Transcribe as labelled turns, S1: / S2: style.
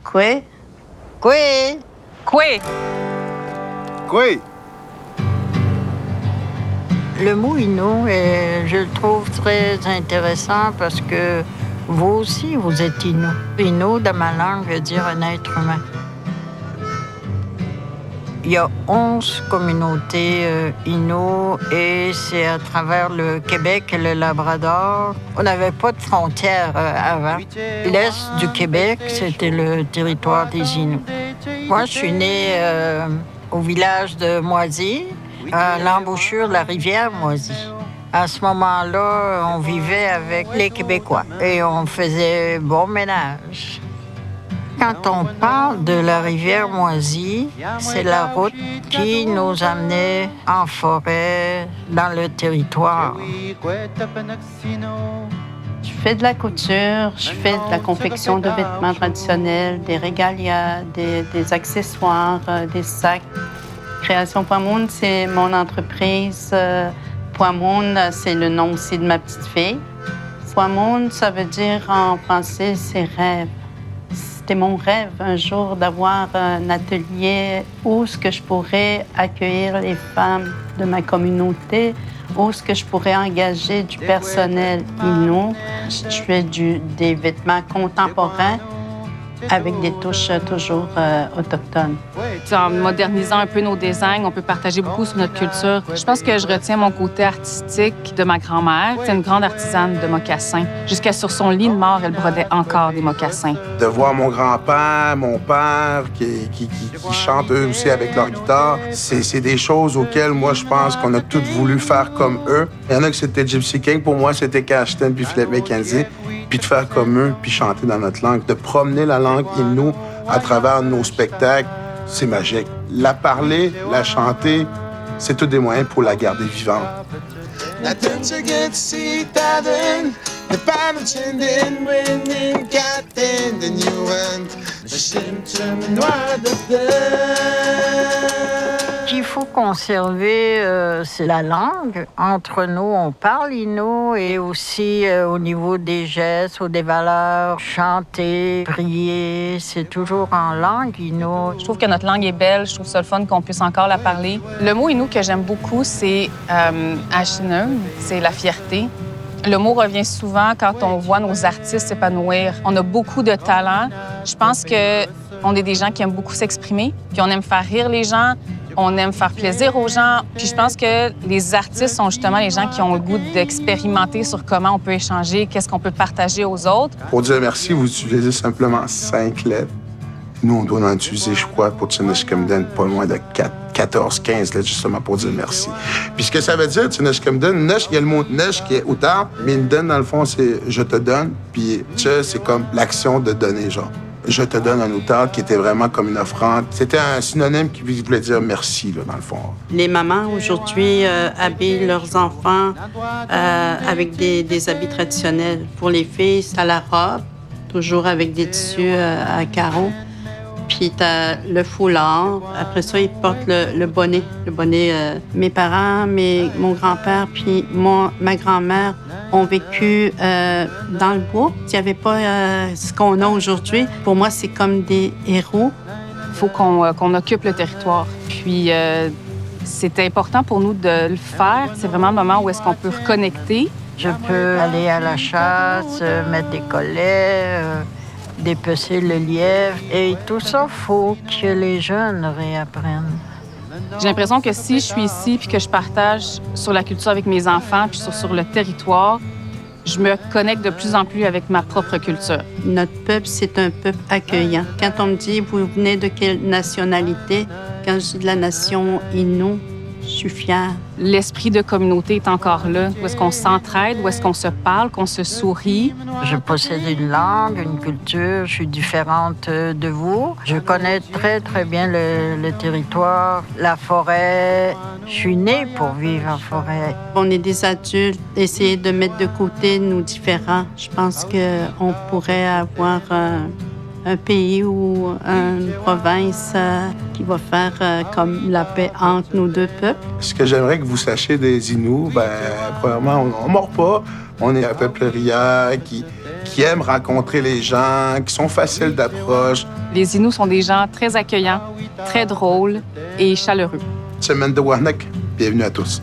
S1: Kwe.
S2: Kwe.
S3: Kwe.
S4: Kwe.
S2: Le mot Innu, je le trouve très intéressant parce que vous aussi, vous êtes Innu. Innu, dans ma langue, veut dire un être humain. Il y a 11 communautés Innu et c'est à travers le Québec et le Labrador. On n'avait pas de frontières avant. L'est du Québec, c'était le territoire des Inuits. Moi, je suis née au village de Moisy, à l'embouchure de la rivière Moisy. À ce moment-là, on vivait avec les Québécois et on faisait bon ménage. Quand on parle de la rivière Moisy, c'est la route qui nous amenait en forêt, dans le territoire.
S1: Je fais de la couture, je fais de la confection de vêtements traditionnels, des régalias, des accessoires, des sacs. Création Poimoun, c'est mon entreprise. Poimoun, c'est le nom aussi de ma petite fille. Poimoun, ça veut dire en français, c'est rêve. C'était mon rêve un jour d'avoir un atelier où ce que je pourrais accueillir les femmes de ma communauté, où ce que je pourrais engager du personnel Innu. Je fais des vêtements contemporains avec des touches toujours autochtones.
S3: En modernisant un peu nos designs, on peut partager beaucoup sur notre culture. Je pense que je retiens mon côté artistique de ma grand-mère. C'est une grande artisane de mocassins. Jusqu'à sur son lit de mort, elle brodait encore des mocassins.
S4: De voir mon grand-père, mon père qui chantent eux aussi avec leur guitare, c'est des choses auxquelles moi je pense qu'on a tous voulu faire comme eux. Il y en a que c'était Gypsy King, pour moi c'était Cashton puis Philippe McKenzie. Puis de faire comme eux, puis chanter dans notre langue, de promener la langue Innu à travers nos spectacles, c'est magique. La parler, la chanter, c'est tous des moyens pour la garder vivante.
S2: Ce qu'il faut conserver, c'est la langue. Entre nous, on parle Innu et aussi au niveau des gestes ou des valeurs, chanter, prier, c'est toujours en langue Innu.
S3: Je trouve que notre langue est belle. Je trouve ça le fun qu'on puisse encore la parler. Le mot Innu que j'aime beaucoup, c'est Ashinun, c'est la fierté. Le mot revient souvent quand on voit nos artistes s'épanouir. On a beaucoup de talent. Je pense qu'on est des gens qui aiment beaucoup s'exprimer, puis on aime faire rire les gens, on aime faire plaisir aux gens. Puis je pense que les artistes sont justement les gens qui ont le goût d'expérimenter sur comment on peut échanger, qu'est-ce qu'on peut partager aux autres.
S4: Pour dire merci, vous utilisez simplement 5 lettres. Nous, on doit en utiliser, je crois, pour Tsinishkemden, pas loin de 14, 15 lettres, justement, pour dire merci. Puis ce que ça veut dire, Tsinishkemden, Nesh, il y a le mot Nesh qui est outar, mais Nden, dans le fond, c'est je te donne. Puis Tche, c'est comme l'action de donner, genre. Je te donne un outar qui était vraiment comme une offrande. C'était un synonyme qui voulait dire merci, là, dans le fond.
S1: Les mamans, aujourd'hui, habillent leurs enfants avec des habits traditionnels. Pour les filles, c'est à la robe, toujours avec des tissus à carreaux. Puis t'as le foulard. Après ça, ils portent le bonnet. Le bonnet, mes parents, mon grand-père puis ma grand-mère ont vécu dans le bois. Il n'y avait pas ce qu'on a aujourd'hui. Pour moi, c'est comme des héros.
S3: Il faut qu'on occupe le territoire. Puis c'est important pour nous de le faire. C'est vraiment le moment où est-ce qu'on peut reconnecter.
S2: Je peux aller à la chasse, mettre des collets, dépecer le lièvre. Et tout ça, il faut que les jeunes réapprennent.
S3: J'ai l'impression que si je suis ici puis que je partage sur la culture avec mes enfants puis sur le territoire, je me connecte de plus en plus avec ma propre culture.
S1: Notre peuple, c'est un peuple accueillant. Quand on me dit « Vous venez de quelle nationalité? » Quand je dis de la nation Innu, je suis fière.
S3: L'esprit de communauté est encore là. Où est-ce qu'on s'entraide, où est-ce qu'on se parle, qu'on se sourit.
S2: Je possède une langue, une culture, je suis différente de vous. Je connais très, très bien le territoire, la forêt. Je suis née pour vivre en forêt.
S1: On est des adultes, essayer de mettre de côté nos différends. Je pense qu'on pourrait avoir un pays ou une province qui va faire comme la paix entre nos deux peuples.
S4: Ce que j'aimerais que vous sachiez des Inuits, premièrement, on ne mord pas. On est un peuple rieur qui qui aiment rencontrer les gens, qui sont faciles d'approche.
S3: Les Inuits sont des gens très accueillants, très drôles et chaleureux.
S4: Tsimendawahnek, bienvenue à tous.